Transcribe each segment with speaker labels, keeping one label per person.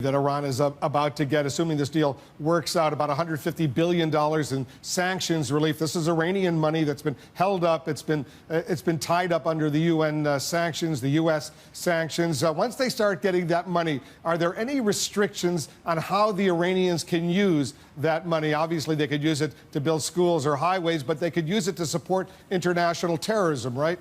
Speaker 1: that Iran is about to get, assuming this deal works out, about $150 billion in sanctions relief. This is Iranian money that's been held up. It's been tied up under the UN sanctions, the U.S. sanctions. Once they start getting that money, are there any restrictions on how the Iranians can use that money? Obviously, they could use it to build schools or highways, but they could use it to support international terrorism, right?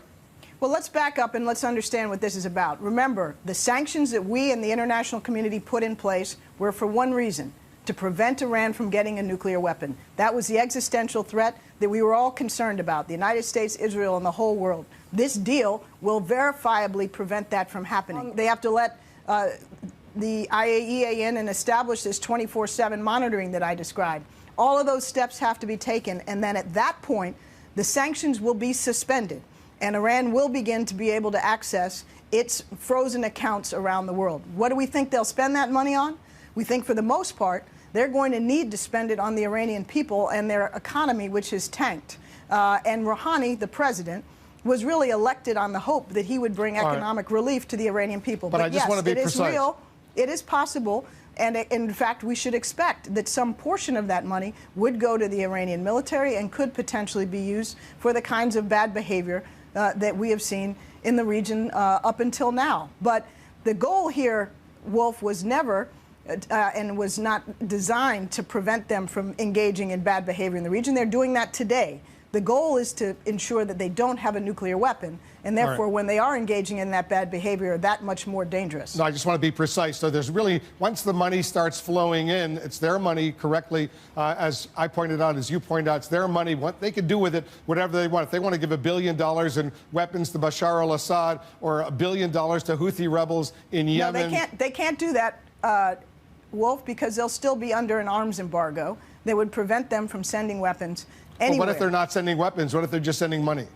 Speaker 2: Well, let's back up and let's understand what this is about. Remember, the sanctions that we and the international community put in place were for one reason: to prevent Iran from getting a nuclear weapon. That was the existential threat that we were all concerned about, the United States, Israel, and the whole world. This deal will verifiably prevent that from happening. They have to let the IAEA in and establish this 24/7 monitoring that I described. All of those steps have to be taken, and then at that point, the sanctions will be suspended, and Iran will begin to be able to access its frozen accounts around the world. What do we think they'll spend that money on? We think for the most part they're going to need to spend it on the Iranian people and their economy, which is tanked. And Rouhani, the president, was really elected on the hope that he would bring economic relief to the Iranian people.
Speaker 1: But I just want to be
Speaker 2: precise. It is real. It is possible. And in fact, we should expect that some portion of that money would go to the Iranian military and could potentially be used for the kinds of bad behavior that we have seen in the region up until now. But the goal here, Wolf, was never and was not designed to prevent them from engaging in bad behavior in the region. They're doing that today. The goal is to ensure that they don't have a nuclear weapon, and therefore, when they are engaging in that bad behavior, that much more dangerous.
Speaker 1: No, I just want to be precise. So there's really, once the money starts flowing in, it's their money correctly, as I pointed out, as you pointed out, it's their money. What they can do with it, whatever they want. If they want to give $1 billion in weapons to Bashar al-Assad or $1 billion to Houthi rebels in Yemen.
Speaker 2: No, they can't do that, Wolf, because they'll still be under an arms embargo that would prevent them from sending weapons anywhere.
Speaker 1: But what if they're not sending weapons? What if they're just sending money?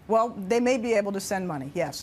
Speaker 2: Well, they may be able to send money, yes.